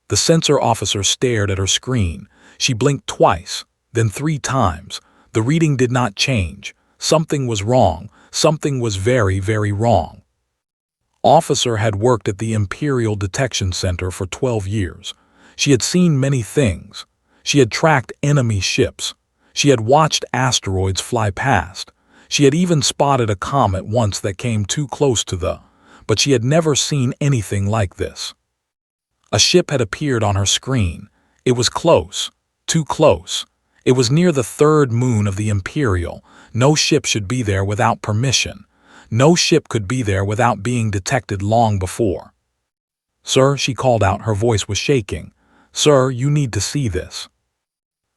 The sensor officer stared at her screen. She blinked twice, then 3 times. The reading did not change. Something was wrong. Something was very, very wrong. Officer had worked at the Imperial Detection Center for 12 years. She had seen many things. She had tracked enemy ships. She had watched asteroids fly past. She had even spotted a comet once that came too close to but she had never seen anything like this. A ship had appeared on her screen. It was close, too close. It was near the 3rd moon of the Imperial. No ship should be there without permission. No ship could be there without being detected long before. "Sir," she called out, her voice was shaking. "Sir, you need to see this."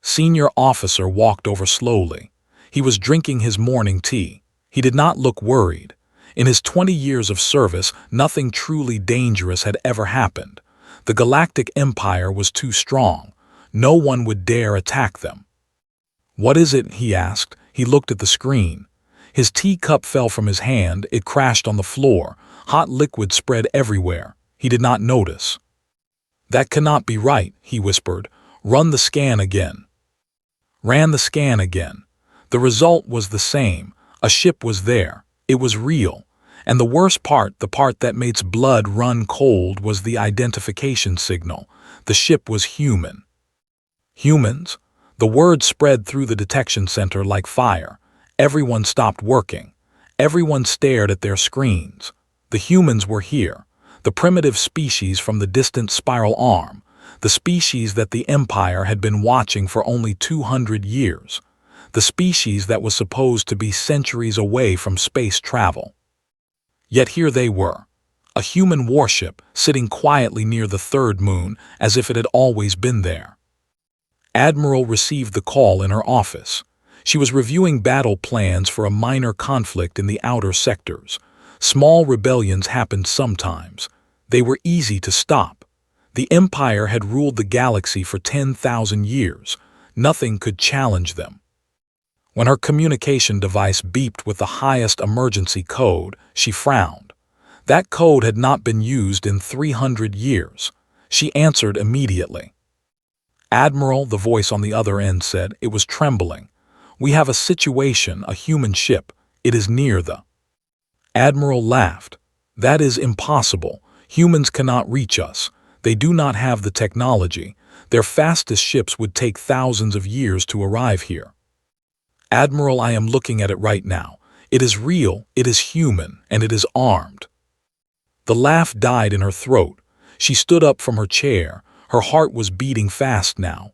Senior officer walked over slowly. He was drinking his morning tea. He did not look worried. In his 20 years of service, nothing truly dangerous had ever happened. The Galactic Empire was too strong. No one would dare attack them. "What is it?" he asked. He looked at the screen. His teacup fell from his hand. It crashed on the floor. Hot liquid spread everywhere. He did not notice. "That cannot be right," he whispered. "Run the scan again." Ran the scan again. The result was the same. A ship was there. It was real. And the worst part, the part that makes blood run cold, was the identification signal. The ship was human. Humans? The word spread through the detection center like fire. Everyone stopped working. Everyone stared at their screens. The humans were here. The primitive species from the distant spiral arm. The species that the Empire had been watching for only 200 years. The species that was supposed to be centuries away from space travel. Yet here they were, a human warship sitting quietly near the 3rd moon as if it had always been there. Admiral received the call in her office. She was reviewing battle plans for a minor conflict in the outer sectors. Small rebellions happened sometimes. They were easy to stop. The Empire had ruled the galaxy for 10,000 years. Nothing could challenge them. When her communication device beeped with the highest emergency code, she frowned. That code had not been used in 300 years. She answered immediately. "Admiral," the voice on the other end said. It was trembling. "We have a situation, a human ship. It is near the—" Admiral laughed. "That is impossible. Humans cannot reach us. They do not have the technology. Their fastest ships would take thousands of years to arrive here." "Admiral, I am looking at it right now. It is real, it is human, and it is armed." The laugh died in her throat. She stood up from her chair. Her heart was beating fast now.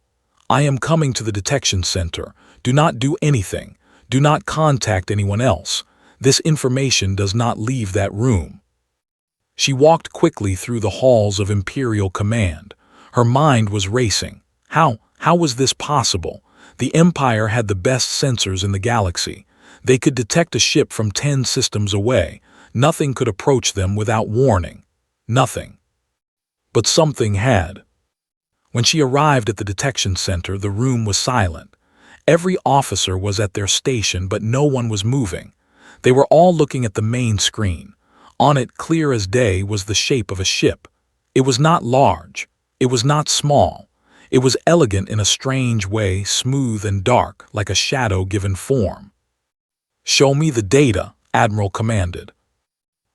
"I am coming to the detection center. Do not do anything. Do not contact anyone else. This information does not leave that room." She walked quickly through the halls of Imperial Command. Her mind was racing. How was this possible? The Empire had the best sensors in the galaxy. They could detect a ship from 10 systems away. Nothing could approach them without warning. Nothing. But something had. When she arrived at the detection center, the room was silent. Every officer was at their station, but no one was moving. They were all looking at the main screen. On it, clear as day, was the shape of a ship. It was not large. It was not small. It was elegant in a strange way, smooth and dark, like a shadow given form. "Show me the data," Admiral commanded.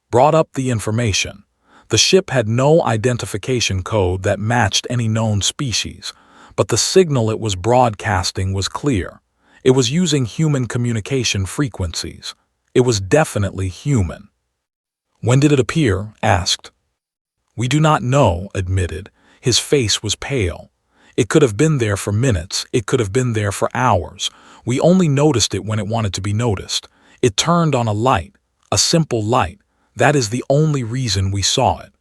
Brought up the information. The ship had no identification code that matched any known species, but the signal it was broadcasting was clear. It was using human communication frequencies. It was definitely human. "When did it appear?" asked. "We do not know," admitted. His face was pale. "It could have been there for minutes. It could have been there for hours. We only noticed it when it wanted to be noticed. It turned on a light, a simple light. That is the only reason we saw it."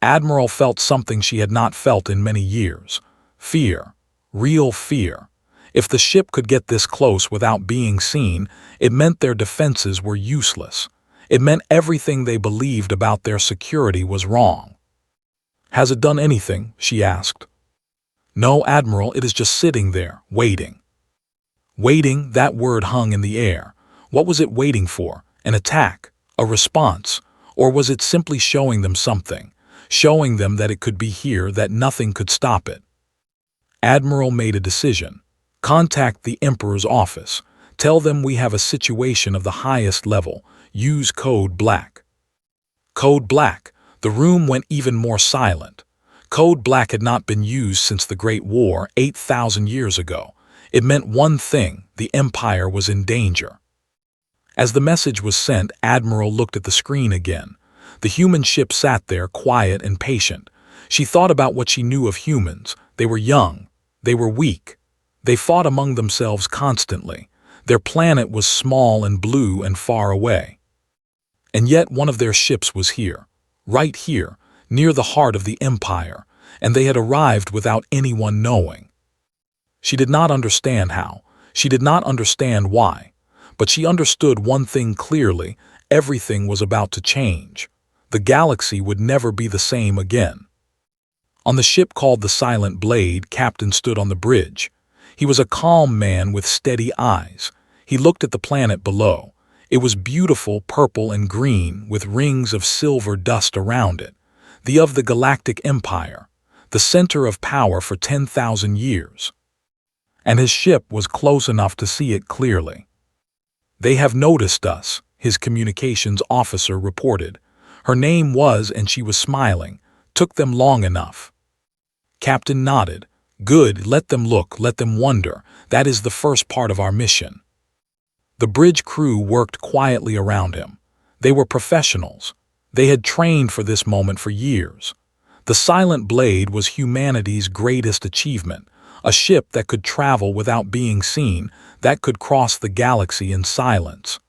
Admiral felt something she had not felt in many years. Fear. Real fear. If the ship could get this close without being seen, it meant their defenses were useless. It meant everything they believed about their security was wrong. "Has it done anything?" she asked. "No, Admiral, it is just sitting there, waiting." Waiting, that word hung in the air. What was it waiting for? An attack? A response? Or was it simply showing them something? showing them that it could be here, that nothing could stop it. Admiral made a decision. Contact the Emperor's office. Tell them we have a situation of the highest level. Use Code Black. Code Black. The room went even more silent. Code Black had not been used since the Great War 8,000 years ago. It meant one thing: the Empire was in danger. As the message was sent, Admiral looked at the screen again. The human ship sat there, quiet and patient. She thought about what she knew of humans. They were young. They were weak. They fought among themselves constantly. Their planet was small and blue and far away. And yet one of their ships was here, right here, near the heart of the Empire, and they had arrived without anyone knowing. She did not understand how. She did not understand why. But she understood one thing clearly: everything was about to change. The galaxy would never be the same again. On the ship called the Silent Blade, Captain stood on the bridge. He was a calm man with steady eyes. He looked at the planet below. It was beautiful, purple and green, with rings of silver dust around it. The of the Galactic Empire, the center of power for 10,000 years. And his ship was close enough to see it clearly. "They have noticed us," his communications officer reported. Her name was, and she was smiling. "Took them long enough." Captain nodded. "Good, let them look, let them wonder. That is the first part of our mission." The bridge crew worked quietly around him. They were professionals. They had trained for this moment for years. The Silent Blade was humanity's greatest achievement, a ship that could travel without being seen, that could cross the galaxy in silence.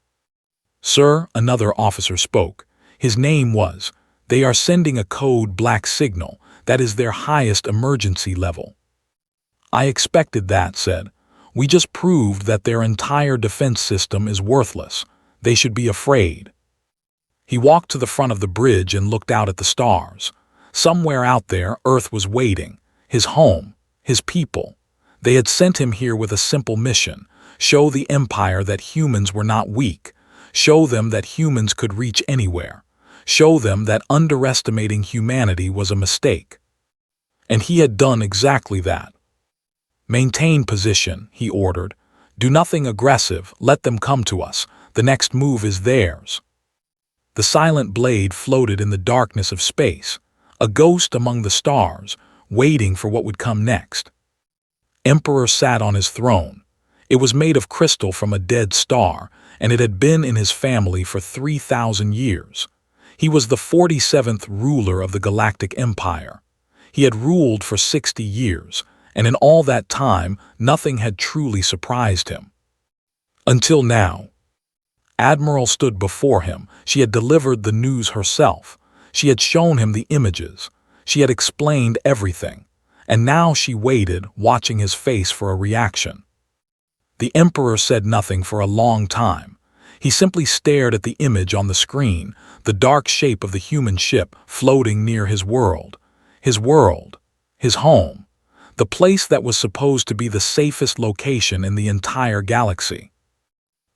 "Sir," another officer spoke. His name was, "They are sending a Code Black signal. That is their highest emergency level." "I expected that," said. "We just proved that their entire defense system is worthless. They should be afraid." He walked to the front of the bridge and looked out at the stars. Somewhere out there, Earth was waiting. His home, his people. They had sent him here with a simple mission: show the Empire that humans were not weak. Show them that humans could reach anywhere. Show them that underestimating humanity was a mistake. And he had done exactly that. "Maintain position," he ordered. "Do nothing aggressive. Let them come to us. The next move is theirs." The Silent Blade floated in the darkness of space, a ghost among the stars, waiting for what would come next. Emperor sat on his throne. It was made of crystal from a dead star, and it had been in his family for 3,000 years. He was the 47th ruler of the Galactic Empire. He had ruled for 60 years, and in all that time, nothing had truly surprised him. Until now. Admiral stood before him. She had delivered the news herself. She had shown him the images. She had explained everything. And now she waited, watching his face for a reaction. The Emperor said nothing for a long time. He simply stared at the image on the screen, the dark shape of the human ship floating near his world, his home, the place that was supposed to be the safest location in the entire galaxy.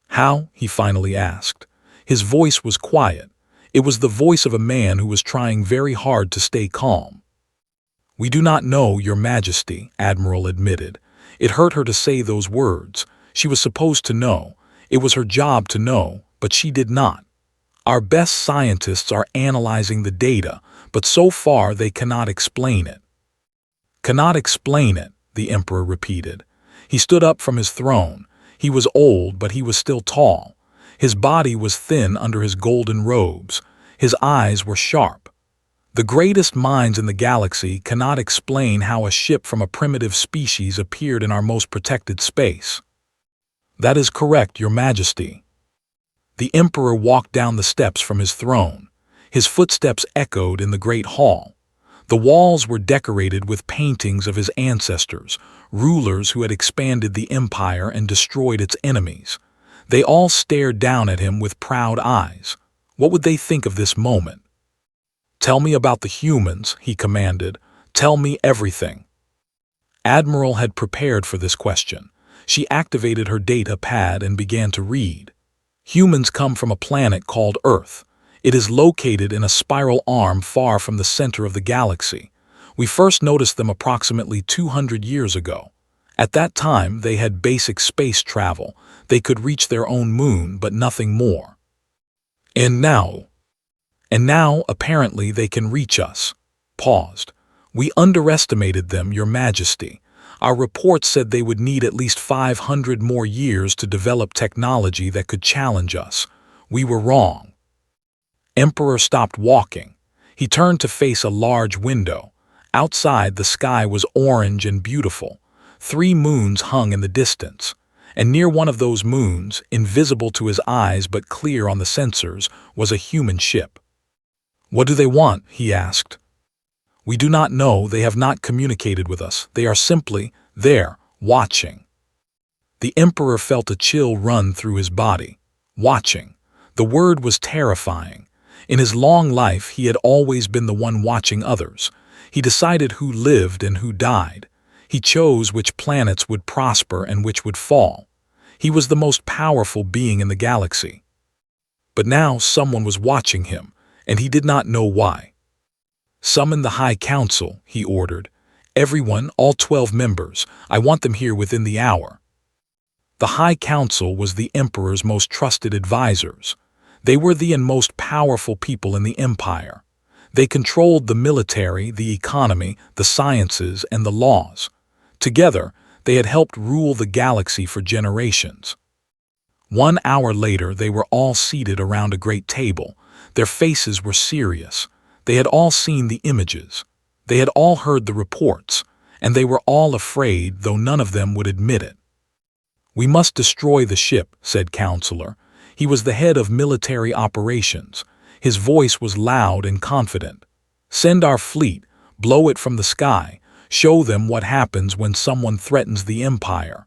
"How?" he finally asked. His voice was quiet. It was the voice of a man who was trying very hard to stay calm. "We do not know, Your Majesty," Admiral admitted. It hurt her to say those words. She was supposed to know. It was her job to know, but she did not. "Our best scientists are analyzing the data, but so far they cannot explain it." "Cannot explain it," the Emperor repeated. He stood up from his throne. He was old, but he was still tall. His body was thin under his golden robes. His eyes were sharp. "The greatest minds in the galaxy cannot explain how a ship from a primitive species appeared in our most protected space." "That is correct, Your Majesty." The Emperor walked down the steps from his throne. His footsteps echoed in the great hall. The walls were decorated with paintings of his ancestors, rulers who had expanded the empire and destroyed its enemies. They all stared down at him with proud eyes. What would they think of this moment? "Tell me about the humans," he commanded. "Tell me everything." Admiral had prepared for this question. She activated her data pad and began to read. "Humans come from a planet called Earth. It is located in a spiral arm far from the center of the galaxy. We first noticed them approximately 200 years ago. At that time, they had basic space travel. They could reach their own moon, but nothing more. And now, apparently, they can reach us. Paused. We underestimated them, Your Majesty. Our report said they would need at least 500 more years to develop technology that could challenge us. We were wrong. Emperor stopped walking. He turned to face a large window. Outside, the sky was orange and beautiful. 3 moons hung in the distance. And near one of those moons, invisible to his eyes but clear on the sensors, was a human ship. What do they want? He asked. We do not know. They have not communicated with us. They are simply there, watching. The Emperor felt a chill run through his body. Watching. The word was terrifying. In his long life, he had always been the one watching others. He decided who lived and who died. He chose which planets would prosper and which would fall. He was the most powerful being in the galaxy. But now someone was watching him, and he did not know why. Summon the High Council, he ordered. Everyone, all 12 members, I want them here within the hour. The High Council was the Emperor's most trusted advisors. They were the most powerful people in the Empire. They controlled the military, the economy, the sciences, and the laws. Together, they had helped rule the galaxy for generations. 1 hour later, they were all seated around a great table. Their faces were serious. They had all seen the images. They had all heard the reports, and they were all afraid, though none of them would admit it. We must destroy the ship, said Counselor. He was the head of military operations. His voice was loud and confident. Send our fleet, blow it from the sky, show them what happens when someone threatens the Empire.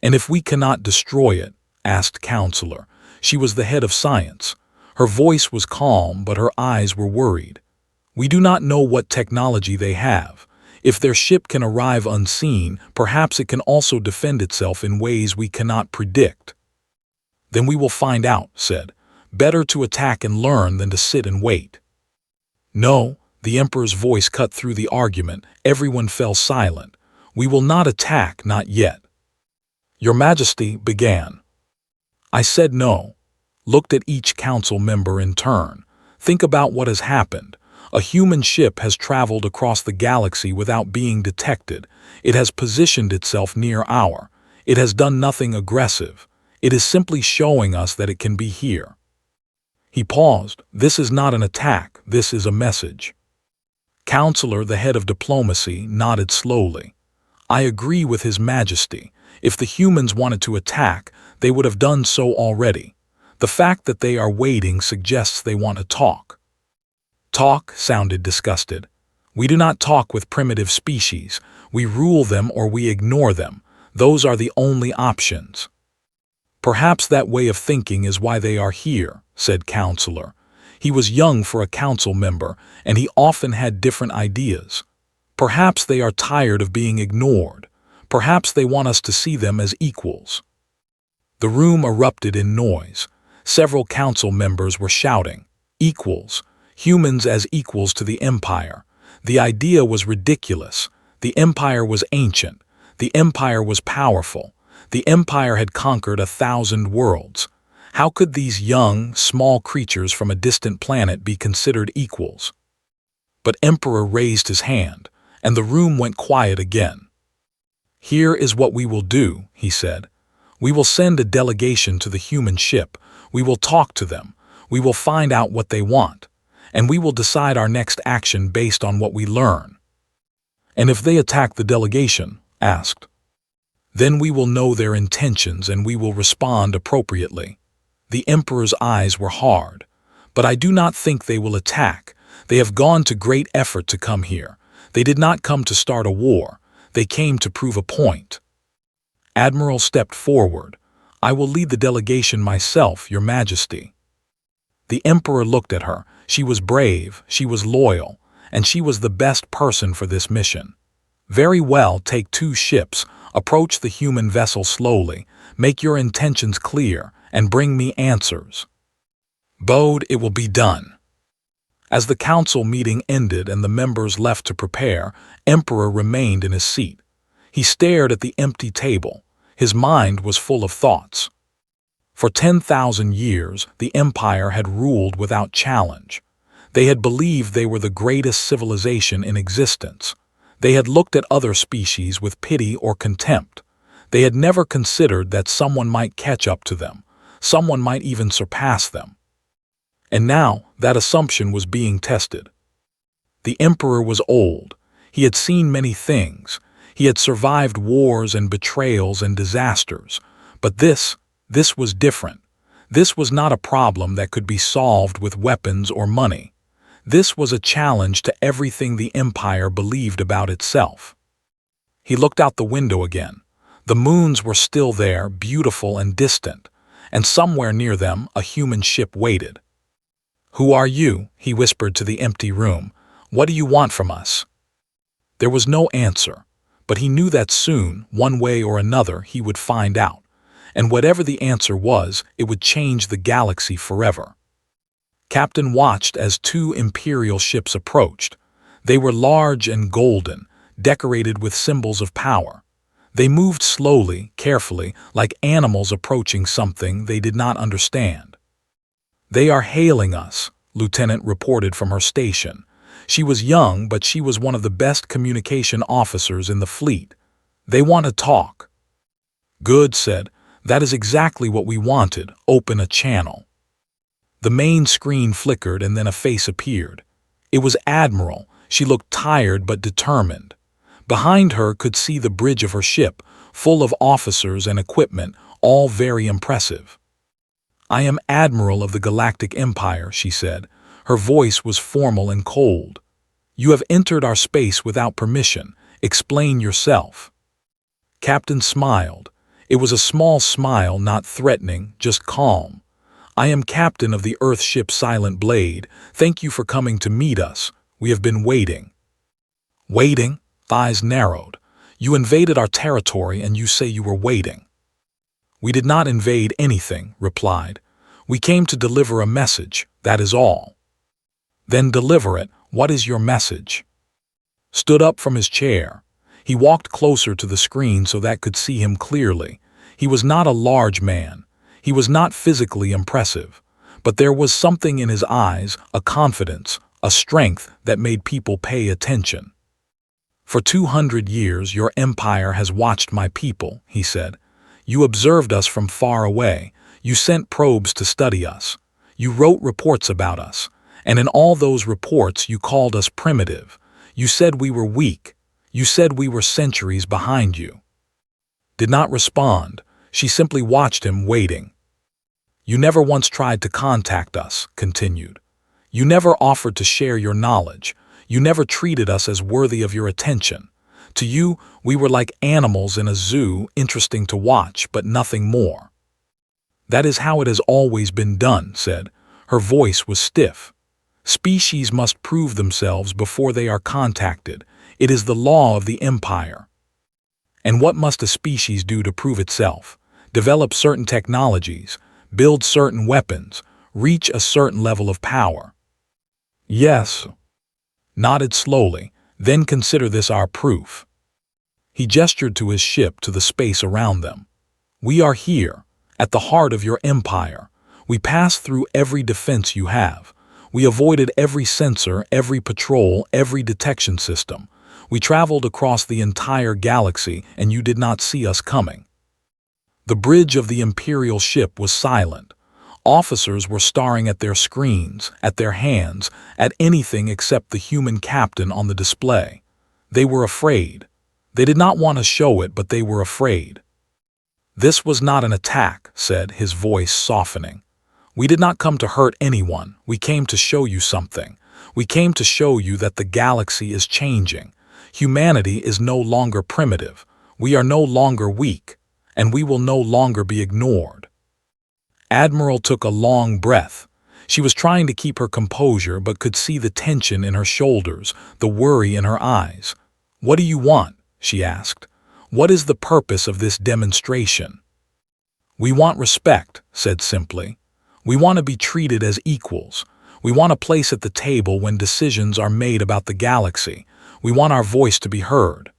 And if we cannot destroy it? Asked Counselor. She was the head of science. Her voice was calm, but her eyes were worried. We do not know what technology they have. If their ship can arrive unseen, perhaps it can also defend itself in ways we cannot predict. Then we will find out, said. Better to attack and learn than to sit and wait. No, the Emperor's voice cut through the argument. Everyone fell silent. We will not attack, not yet. Your Majesty began. I said no. Looked at each council member in turn. Think about what has happened. A human ship has traveled across the galaxy without being detected. It has positioned itself near our. It has done nothing aggressive. It is simply showing us that it can be here. He paused. This is not an attack. This is a message. Counselor, the head of diplomacy, nodded slowly. I agree with His Majesty. If the humans wanted to attack, they would have done so already. The fact that they are waiting suggests they want to talk. Talk sounded disgusted. We do not talk with primitive species. We rule them or we ignore them. Those are the only options. Perhaps that way of thinking is why they are here, said Counselor. He was young for a council member, and he often had different ideas. Perhaps they are tired of being ignored. Perhaps they want us to see them as equals. The room erupted in noise. Several council members were shouting, equals, humans as equals to the Empire. The idea was ridiculous. The Empire was ancient. The Empire was powerful. The Empire had conquered 1,000 worlds. How could these young, small creatures from a distant planet be considered equals? But Emperor raised his hand, and the room went quiet again. Here is what we will do, he said. We will send a delegation to the human ship. We will talk to them. We will find out what they want. And we will decide our next action based on what we learn. And if they attack the delegation, asked, then we will know their intentions and we will respond appropriately. The Emperor's eyes were hard. But I do not think they will attack. They have gone to great effort to come here. They did not come to start a war. They came to prove a point. Admiral stepped forward. I will lead the delegation myself, Your Majesty. The Emperor looked at her. She was brave, she was loyal, and she was the best person for this mission. Very well, take 2 ships, approach the human vessel slowly, make your intentions clear, and bring me answers. Bode, it will be done. As the council meeting ended and the members left to prepare, Emperor remained in his seat. He stared at the empty table. His mind was full of thoughts. For 10,000 years, the Empire had ruled without challenge. They had believed they were the greatest civilization in existence. They had looked at other species with pity or contempt. They had never considered that someone might catch up to them. Someone might even surpass them. And now, that assumption was being tested. The Emperor was old. He had seen many things. He had survived wars and betrayals and disasters. But this was different. This was not a problem that could be solved with weapons or money. This was a challenge to everything the Empire believed about itself. He looked out the window again. The moons were still there, beautiful and distant, and somewhere near them a human ship waited. "Who are you?" he whispered to the empty room. "What do you want from us?" There was no answer, but he knew that soon, one way or another, he would find out. And whatever the answer was, it would change the galaxy forever. Captain watched as two Imperial ships approached. They were large and golden, decorated with symbols of power. They moved slowly, carefully, like animals approaching something they did not understand. "They are hailing us," Lieutenant reported from her station. She was young, but she was one of the best communication officers in the fleet. "They want to talk." "Good," said. "That is exactly what we wanted. Open a channel." The main screen flickered and then a face appeared. It was Admiral. She looked tired but determined. Behind her could see the bridge of her ship, full of officers and equipment, all very impressive. "I am Admiral of the Galactic Empire," she said. Her voice was formal and cold. "You have entered our space without permission. Explain yourself." Captain smiled. It was a small smile, not threatening, just calm. "I am captain of the Earth ship Silent Blade. Thank you for coming to meet us. We have been waiting." "Waiting?" Eyes narrowed. "You invaded our territory and you say you were waiting." "We did not invade anything," replied. "We came to deliver a message, that is all." "Then deliver it. What is your message?" Stood up from his chair. He walked closer to the screen so that could see him clearly. He was not a large man. He was not physically impressive. But there was something in his eyes, a confidence, a strength that made people pay attention. "For 200 years your empire has watched my people," he said. "You observed us from far away. You sent probes to study us. You wrote reports about us. And in all those reports you called us primitive. You said we were weak. You said we were centuries behind you." Did not respond. She simply watched him, waiting. "You never once tried to contact us," continued. "You never offered to share your knowledge. You never treated us as worthy of your attention. To you, we were like animals in a zoo, interesting to watch, but nothing more." "That is how it has always been done," said. Her voice was stiff. "Species must prove themselves before they are contacted. It is the law of the Empire." "And what must a species do to prove itself? Develop certain technologies, build certain weapons, reach a certain level of power." "Yes." Nodded slowly. "Then consider this our proof." He gestured to his ship, to the space around them. "We are here, at the heart of your empire. We passed through every defense you have. We avoided every sensor, every patrol, every detection system. We traveled across the entire galaxy, and you did not see us coming." The bridge of the Imperial ship was silent. Officers were staring at their screens, at their hands, at anything except the human captain on the display. They were afraid. They did not want to show it, but they were afraid. "This was not an attack," said, his voice softening. "We did not come to hurt anyone. We came to show you something. We came to show you that the galaxy is changing. Humanity is no longer primitive. We are no longer weak, and we will no longer be ignored." Admiral took a long breath. She was trying to keep her composure but could see the tension in her shoulders, the worry in her eyes. "What do you want?" she asked. "What is the purpose of this demonstration?" "We want respect," said simply. We want to be treated as equals. We want a place at the table when decisions are made about the galaxy. We want our voice to be heard.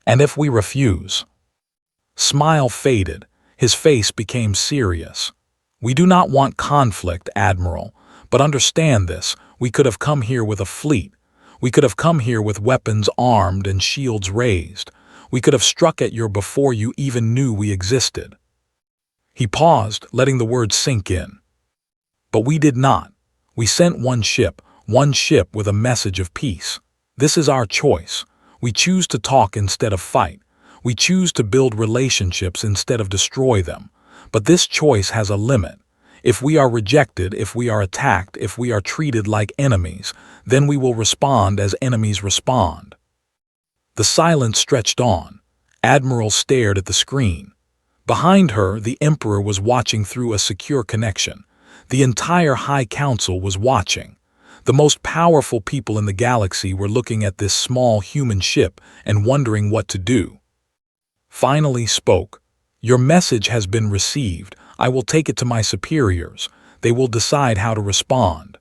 And if we refuse? Smile faded. His face became serious. We do not want conflict, Admiral, but understand this. We could have come here with a fleet. We could have come here with weapons armed and shields raised. We could have struck at you before you even knew we existed. He paused, letting the words sink in. But we did not. We sent one ship with a message of peace. This is our choice. We choose to talk instead of fight. We choose to build relationships instead of destroy them. But this choice has a limit. If we are rejected, if we are attacked, if we are treated like enemies, then we will respond as enemies respond. The silence stretched on. Admiral stared at the screen. Behind her, the Emperor was watching through a secure connection. The entire High Council was watching. The most powerful people in the galaxy were looking at this small human ship and wondering what to do. Finally spoke. Your message has been received. I will take it to my superiors. They will decide how to respond.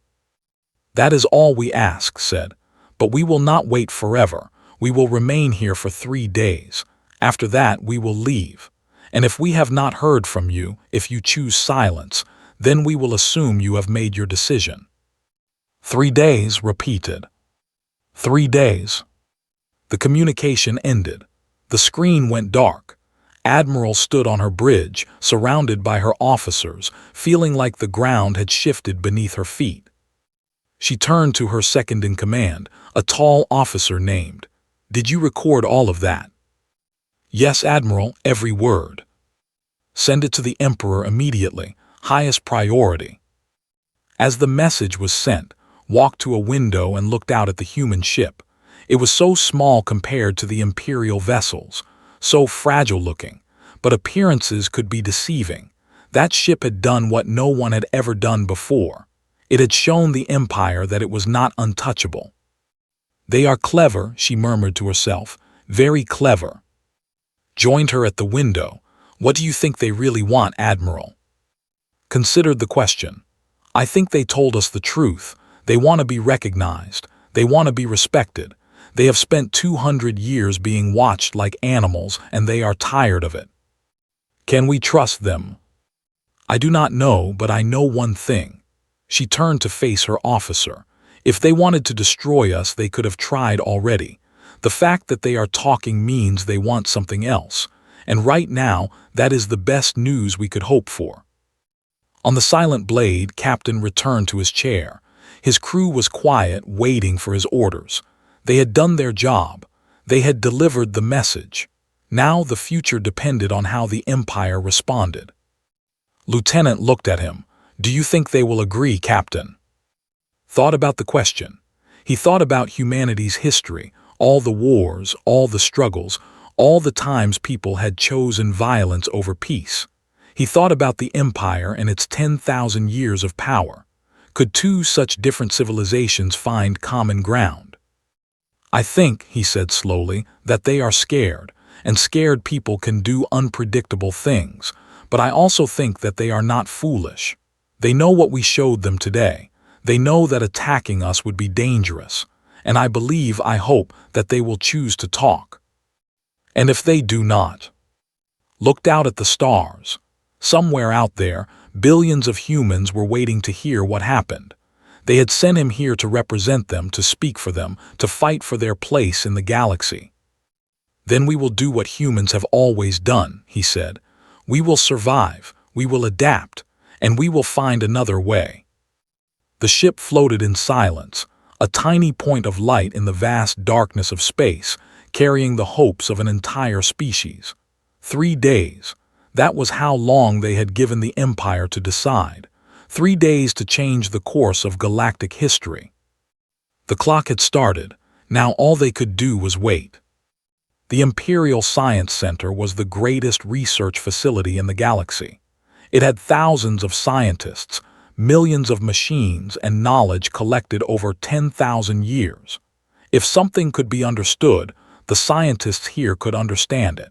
That is all we ask, said. But we will not wait forever. We will remain here for 3 days. After that, we will leave. And if we have not heard from you, if you choose silence, then we will assume you have made your decision. 3 days, repeated. 3 days. The communication ended. The screen went dark. Admiral stood on her bridge, surrounded by her officers, feeling like the ground had shifted beneath her feet. She turned to her second-in-command, a tall officer named. Did you record all of that? Yes, Admiral, every word. Send it to the Emperor immediately, highest priority. As the message was sent, walked to a window and looked out at the human ship. It was so small compared to the Imperial vessels, so fragile-looking, but appearances could be deceiving. That ship had done what no one had ever done before. It had shown the Empire that it was not untouchable. They are clever, she murmured to herself, very clever. Joined her at the window. What do you think they really want, Admiral? Considered the question. I think they told us the truth. They want to be recognized. They want to be respected. They have spent 200 years being watched like animals, and they are tired of it. Can we trust them? I do not know, but I know one thing. She turned to face her officer. If they wanted to destroy us, they could have tried already. The fact that they are talking means they want something else. And right now, that is the best news we could hope for. On the silent blade, Captain returned to his chair. His crew was quiet, waiting for his orders. They had done their job. They had delivered the message. Now the future depended on how the Empire responded. Lieutenant looked at him. Do you think they will agree, Captain? Thought about the question. He thought about humanity's history, all the wars, all the struggles, all the times people had chosen violence over peace. He thought about the Empire and its 10,000 years of power. Could two such different civilizations find common ground? I think, he said slowly, that they are scared, and scared people can do unpredictable things, but I also think that they are not foolish. They know what we showed them today. They know that attacking us would be dangerous, and I believe, I hope, that they will choose to talk. And if they do not? Looked out at the stars. Somewhere out there, billions of humans were waiting to hear what happened. They had sent him here to represent them, to speak for them, to fight for their place in the galaxy. Then we will do what humans have always done, he said. We will survive, we will adapt, and we will find another way. The ship floated in silence, a tiny point of light in the vast darkness of space, carrying the hopes of an entire species. 3 days. That was how long they had given the Empire to decide. 3 days to change the course of galactic history. The clock had started. Now all they could do was wait. The Imperial Science Center was the greatest research facility in the galaxy. It had thousands of scientists, millions of machines, and knowledge collected over 10,000 years. If something could be understood, the scientists here could understand it.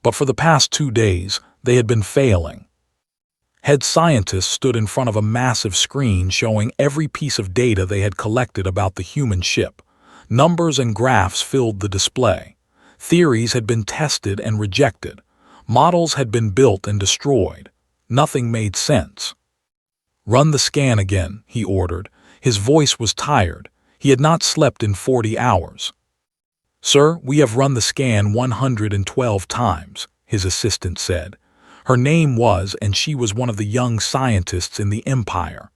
But for the past 2 days, they had been failing. Head scientists stood in front of a massive screen showing every piece of data they had collected about the human ship. Numbers and graphs filled the display. Theories had been tested and rejected. Models had been built and destroyed. Nothing made sense. "Run the scan again," he ordered. His voice was tired. He had not slept in 40 hours. "Sir, we have run the scan 112 times," his assistant said. Her name was, and she was one of the young scientists in the Empire.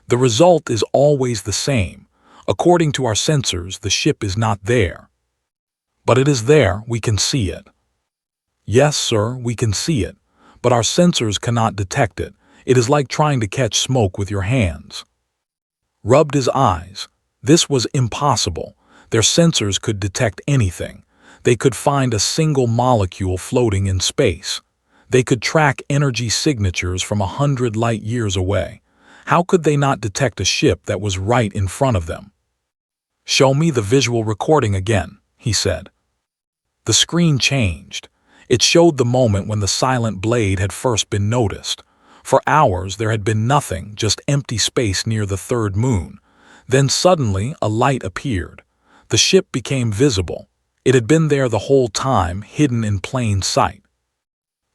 "The result is always the same. According to our sensors, the ship is not there." "But it is there, we can see it." "Yes, sir, we can see it, but our sensors cannot detect it. It is like trying to catch smoke with your hands." Rubbed his eyes. This was impossible. Their sensors could detect anything. They could find a single molecule floating in space. They could track energy signatures from 100 light years away. How could they not detect a ship that was right in front of them? "Show me the visual recording again," he said. The screen changed. It showed the moment when the silent blade had first been noticed. For hours there had been nothing, just empty space near the third moon. Then suddenly a light appeared. The ship became visible. It had been there the whole time, hidden in plain sight.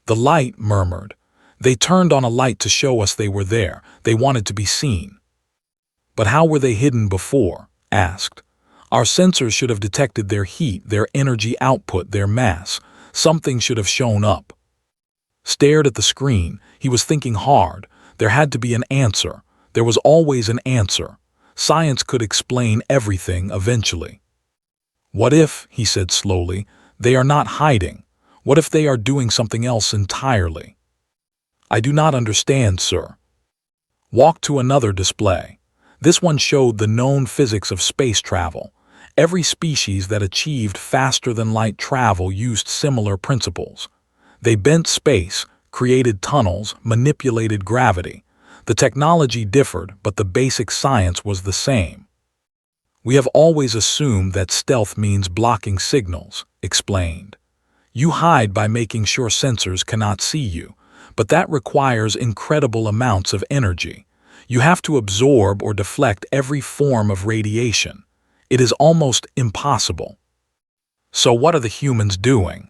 The light murmured. "They turned on a light to show us they were there. They wanted to be seen." "But how were they hidden before?" asked. "Our sensors should have detected their heat, their energy output, their mass. Something should have shown up." Stared at the screen, he was thinking hard. There had to be an answer. There was always an answer. Science could explain everything eventually. "What if," he said slowly, "they are not hiding? What if they are doing something else entirely?" "I do not understand, sir." Walk to another display. This one showed the known physics of space travel. Every species that achieved faster-than-light travel used similar principles. They bent space, created tunnels, manipulated gravity. The technology differed, but the basic science was the same. "We have always assumed that stealth means blocking signals," explained. "You hide by making sure sensors cannot see you, but that requires incredible amounts of energy. You have to absorb or deflect every form of radiation. It is almost impossible." "So what are the humans doing?"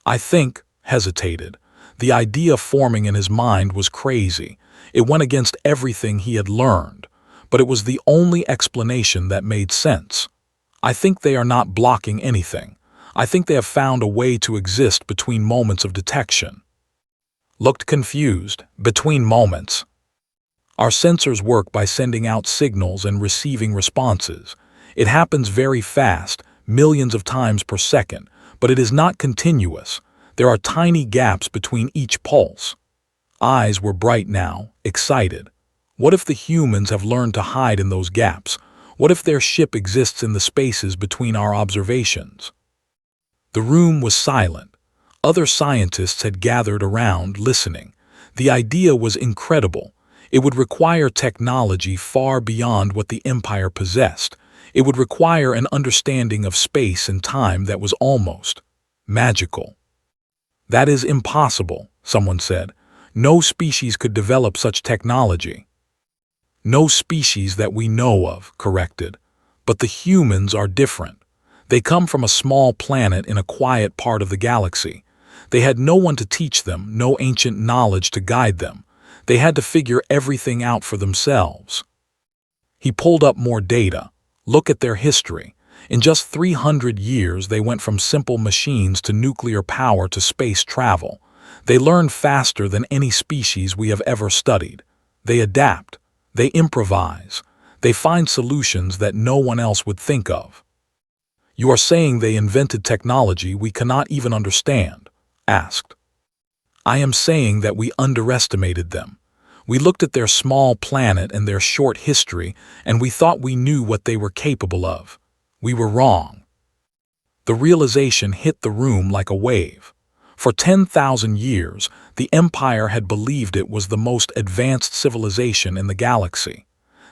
I think, hesitated. The idea forming in his mind was crazy. It went against everything he had learned, but it was the only explanation that made sense. "I think they are not blocking anything. I think they have found a way to exist between moments of detection." Looked confused. "Between moments?" "Our sensors work by sending out signals and receiving responses. It happens very fast, millions of times per second, but it is not continuous. There are tiny gaps between each pulse." Eyes were bright now, excited. What if the humans have learned to hide in those gaps? What if their ship exists in the spaces between our observations? The room was silent. Other scientists had gathered around, listening. The idea was incredible. It would require technology far beyond what the Empire possessed. It would require an understanding of space and time that was almost magical. "That is impossible," someone said. "No species could develop such technology." "No species that we know of," corrected. "But the humans are different. They come from a small planet in a quiet part of the galaxy. They had no one to teach them, no ancient knowledge to guide them. They had to figure everything out for themselves." He pulled up more data. Look at their history. In just 300 years, they went from simple machines to nuclear power to space travel. They learn faster than any species we have ever studied. They adapt. They improvise. They find solutions that no one else would think of. "You are saying they invented technology we cannot even understand?" asked. "I am saying that we underestimated them. We looked at their small planet and their short history, and we thought we knew what they were capable of. We were wrong." The realization hit the room like a wave. For 10,000 years, the Empire had believed it was the most advanced civilization in the galaxy.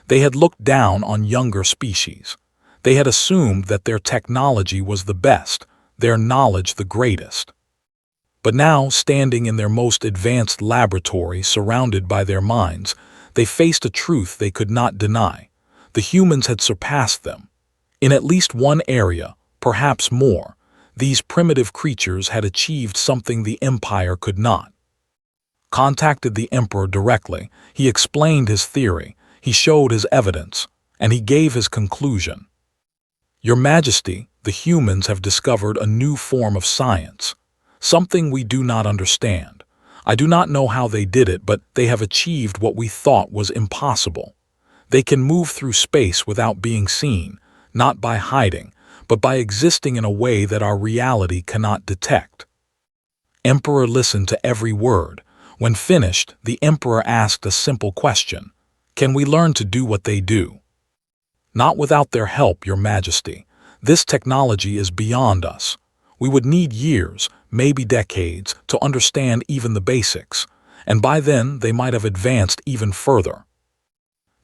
They had looked down on younger species. They had assumed that their technology was the best, their knowledge the greatest. But now, standing in their most advanced laboratory surrounded by their minds, they faced a truth they could not deny. The humans had surpassed them. In at least one area, perhaps more, these primitive creatures had achieved something the Empire could not. Contacted the Emperor directly, he explained his theory, he showed his evidence, and he gave his conclusion. Your Majesty, the humans have discovered a new form of science, something we do not understand. I do not know how they did it, but they have achieved what we thought was impossible. They can move through space without being seen, not by hiding, but by existing in a way that our reality cannot detect. Emperor listened to every word. When finished, the Emperor asked a simple question. Can we learn to do what they do? Not without their help, Your Majesty. This technology is beyond us. We would need years, maybe decades, to understand even the basics, and by then they might have advanced even further.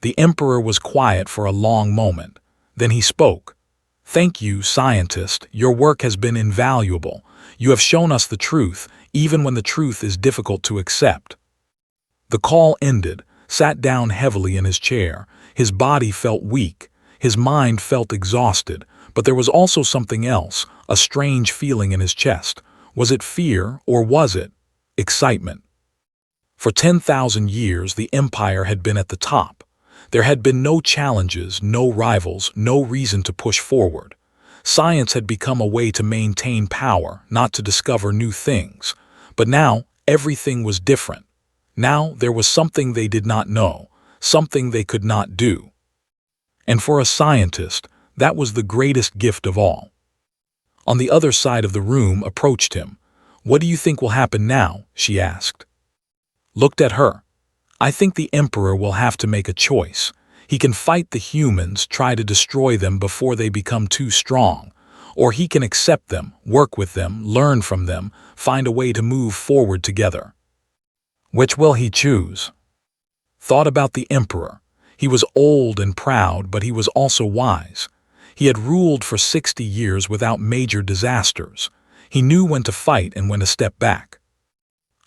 The Emperor was quiet for a long moment. Then he spoke. Thank you, scientist. Your work has been invaluable. You have shown us the truth, even when the truth is difficult to accept. The call ended, sat down heavily in his chair. His body felt weak. His mind felt exhausted, but there was also something else, a strange feeling in his chest. Was it fear, or was it excitement? For 10,000 years, the Empire had been at the top. There had been no challenges, no rivals, no reason to push forward. Science had become a way to maintain power, not to discover new things. But now, everything was different. Now, there was something they did not know, something they could not do. And for a scientist, that was the greatest gift of all. On the other side of the room approached him. What do you think will happen now? She asked. Looked at her. I think the Emperor will have to make a choice. He can fight the humans, try to destroy them before they become too strong. Or he can accept them, work with them, learn from them, find a way to move forward together. Which will he choose? Thought about the Emperor. He was old and proud, but he was also wise. He had ruled for 60 years without major disasters. He knew when to fight and when to step back.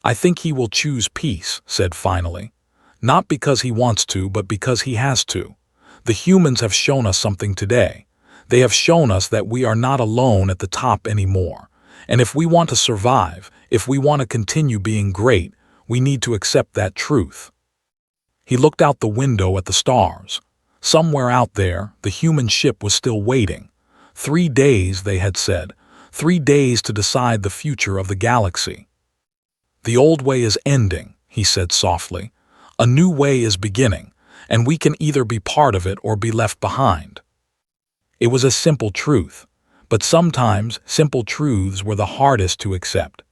I think he will choose peace, said finally. Not because he wants to, but because he has to. The humans have shown us something today. They have shown us that we are not alone at the top anymore. And if we want to survive, if we want to continue being great, we need to accept that truth. He looked out the window at the stars. Somewhere out there, the human ship was still waiting. 3 days, they had said. 3 days to decide the future of the galaxy. The old way is ending, he said softly. A new way is beginning, and we can either be part of it or be left behind. It was a simple truth, but sometimes simple truths were the hardest to accept.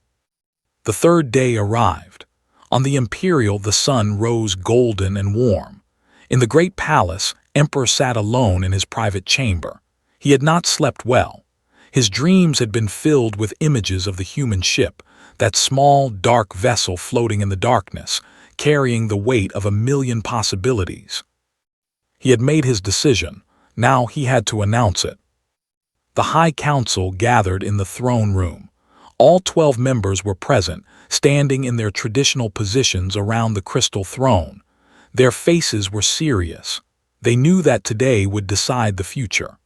The 3rd day arrived. On the Imperial, the sun rose golden and warm. In the great palace, Emperor sat alone in his private chamber. He had not slept well. His dreams had been filled with images of the human ship, that small, dark vessel floating in the darkness, carrying the weight of 1,000,000 possibilities. He had made his decision. Now he had to announce it. The High Council gathered in the throne room. All 12 members were present, standing in their traditional positions around the crystal throne. Their faces were serious. They knew that today would decide the future.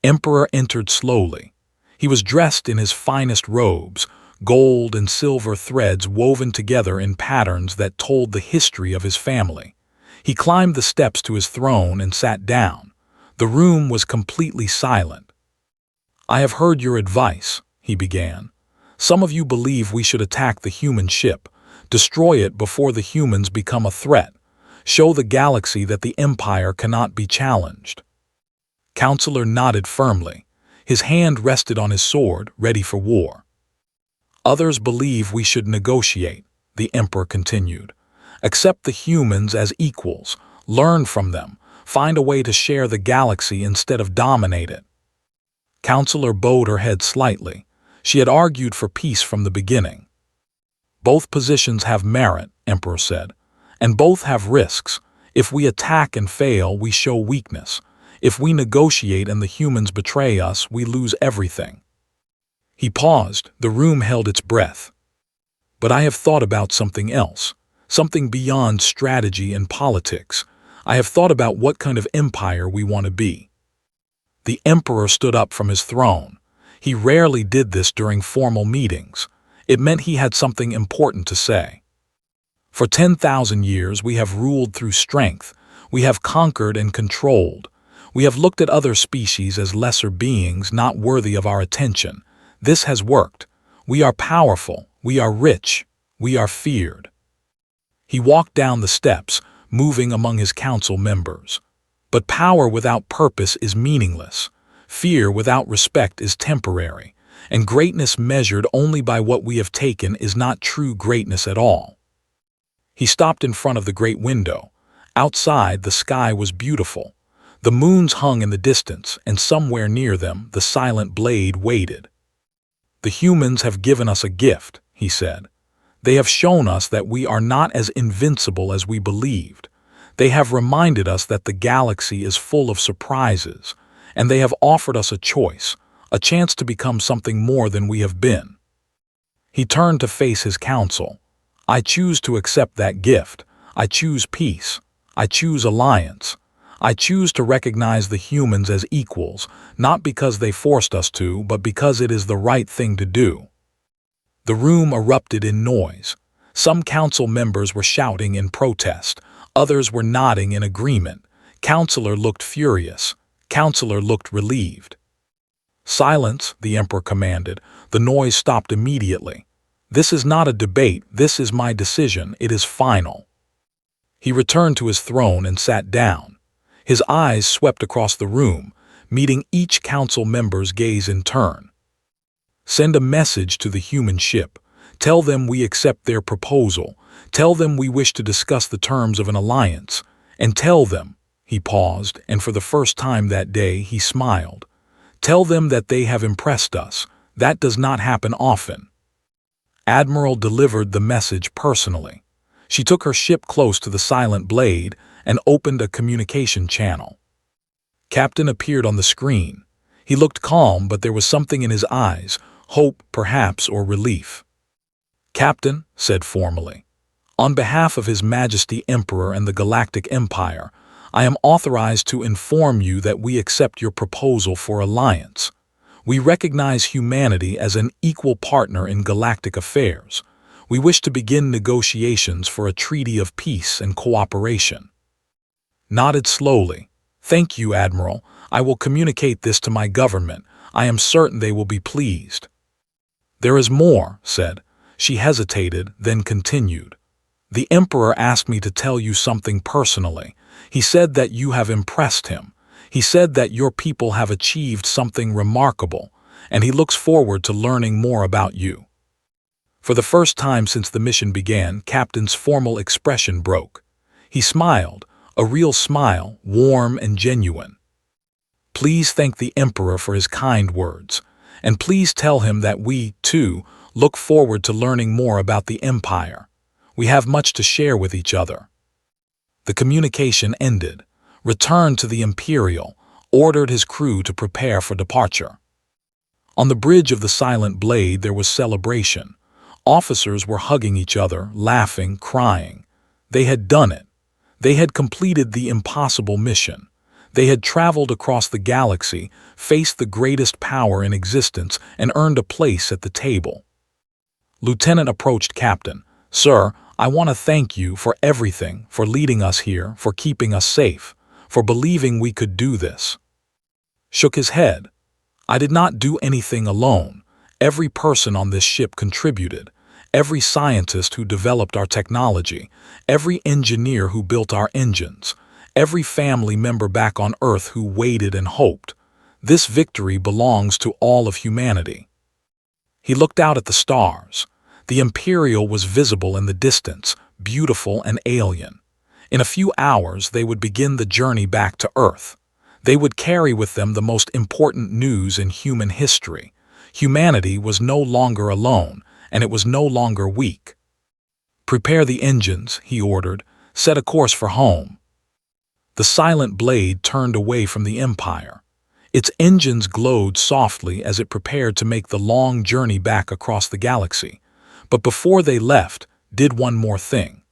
Emperor entered slowly. He was dressed in his finest robes, gold and silver threads woven together in patterns that told the history of his family. He climbed the steps to his throne and sat down. The room was completely silent. I have heard your advice, he began. Some of you believe we should attack the human ship, destroy it before the humans become a threat, show the galaxy that the Empire cannot be challenged. Counselor nodded firmly. His hand rested on his sword, ready for war. Others believe we should negotiate, the Emperor continued. Accept the humans as equals, learn from them, find a way to share the galaxy instead of dominate it. Counselor bowed her head slightly. She had argued for peace from the beginning. Both positions have merit, Emperor said, and both have risks. If we attack and fail, we show weakness. If we negotiate and the humans betray us, we lose everything. He paused. The room held its breath. But I have thought about something else, something beyond strategy and politics. I have thought about what kind of empire we want to be." The emperor stood up from his throne. He rarely did this during formal meetings. It meant he had something important to say. "For 10,000 years we have ruled through strength. We have conquered and controlled. We have looked at other species as lesser beings not worthy of our attention. This has worked. We are powerful. We are rich. We are feared." He walked down the steps, moving among his council members. But power without purpose is meaningless. Fear without respect is temporary. And greatness measured only by what we have taken is not true greatness at all. He stopped in front of the great window. Outside, the sky was beautiful. The moons hung in the distance, and somewhere near them, the silent blade waited. "The humans have given us a gift," he said. "They have shown us that we are not as invincible as we believed. They have reminded us that the galaxy is full of surprises, and they have offered us a choice, a chance to become something more than we have been." He turned to face his council. "I choose to accept that gift. I choose peace. I choose alliance. I choose to recognize the humans as equals, not because they forced us to, but because it is the right thing to do." The room erupted in noise. Some council members were shouting in protest. Others were nodding in agreement. Counselor looked furious. Counselor looked relieved. "Silence," the emperor commanded. The noise stopped immediately. "This is not a debate. This is my decision. It is final." He returned to his throne and sat down. His eyes swept across the room, meeting each council member's gaze in turn. "Send a message to the human ship. Tell them we accept their proposal. Tell them we wish to discuss the terms of an alliance. And tell them," he paused, and for the first time that day he smiled, "tell them that they have impressed us. That does not happen often." Admiral delivered the message personally. She took her ship close to the silent blade and opened a communication channel. Captain appeared on the screen. He looked calm, but there was something in his eyes, hope perhaps or relief. "Captain," said formally, "on behalf of His Majesty Emperor and the Galactic Empire, I am authorized to inform you that we accept your proposal for alliance. We recognize humanity as an equal partner in galactic affairs. We wish to begin negotiations for a treaty of peace and cooperation." Nodded slowly. "Thank you, Admiral. I will communicate this to my government. I am certain they will be pleased." "There is more," said. She hesitated, then continued. "The Emperor asked me to tell you something personally. He said that you have impressed him. He said that your people have achieved something remarkable, and he looks forward to learning more about you." For the first time since the mission began, Captain's formal expression broke. He smiled, a real smile, warm and genuine. "Please thank the Emperor for his kind words, and please tell him that we, too, look forward to learning more about the Empire. We have much to share with each other." The communication ended. Returned to the Imperial, ordered his crew to prepare for departure. On the bridge of the Silent Blade there was celebration. Officers were hugging each other, laughing, crying. They had done it. They had completed the impossible mission. They had traveled across the galaxy, faced the greatest power in existence, and earned a place at the table. Lieutenant approached Captain. "Sir, I want to thank you for everything, for leading us here, for keeping us safe, for believing we could do this." Shook his head. "I did not do anything alone. Every person on this ship contributed. Every scientist who developed our technology, every engineer who built our engines, every family member back on Earth who waited and hoped. This victory belongs to all of humanity." He looked out at the stars. The Imperial was visible in the distance, beautiful and alien. In a few hours they would begin the journey back to Earth. They would carry with them the most important news in human history. Humanity was no longer alone, and it was no longer weak. "Prepare the engines," he ordered. "Set a course for home." The Silent Blade turned away from the Empire. Its engines glowed softly as it prepared to make the long journey back across the galaxy. But before they left, did one more thing.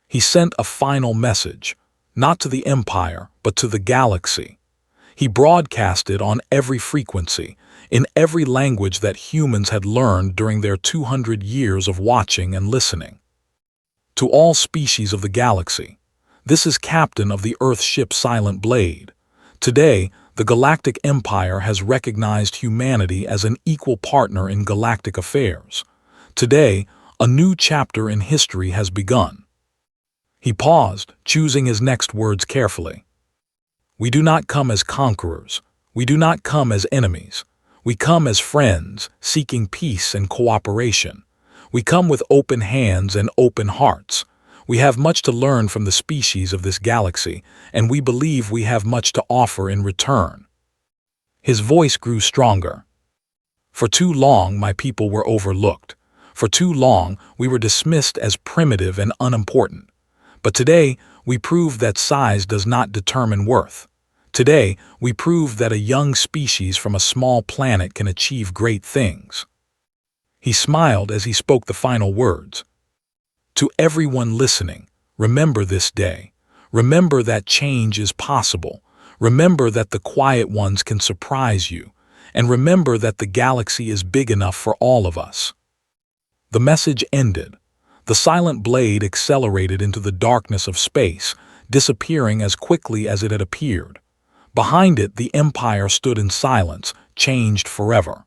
He sent a final message, not to the Empire, but to the galaxy. He broadcasted on every frequency, in every language that humans had learned during their 200 years of watching and listening. To all species of the galaxy, this is Captain of the Earth ship Silent Blade. Today, the Galactic Empire has recognized humanity as an equal partner in galactic affairs. Today, a new chapter in history has begun. He paused, choosing his next words carefully. We do not come as conquerors. We do not come as enemies. We come as friends, seeking peace and cooperation. We come with open hands and open hearts. We have much to learn from the species of this galaxy, and we believe we have much to offer in return. His voice grew stronger. For too long, my people were overlooked. For too long, we were dismissed as primitive and unimportant. But today, we prove that size does not determine worth. Today, we prove that a young species from a small planet can achieve great things. He smiled as he spoke the final words. To everyone listening, remember this day. Remember that change is possible. Remember that the quiet ones can surprise you. And remember that the galaxy is big enough for all of us. The message ended. The silent blade accelerated into the darkness of space, disappearing as quickly as it had appeared. Behind it, the Empire stood in silence, changed forever.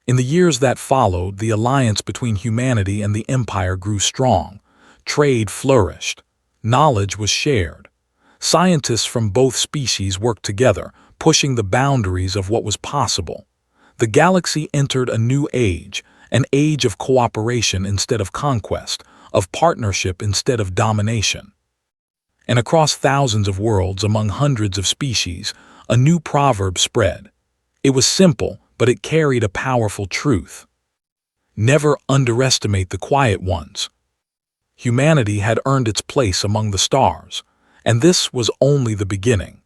In the years that followed, the alliance between humanity and the Empire grew strong. Trade flourished. Knowledge was shared. Scientists from both species worked together, pushing the boundaries of what was possible. The galaxy entered a new age, an age of cooperation instead of conquest, of partnership instead of domination. And across thousands of worlds, among hundreds of species, a new proverb spread. It was simple, but it carried a powerful truth. Never underestimate the quiet ones. Humanity had earned its place among the stars, and this was only the beginning.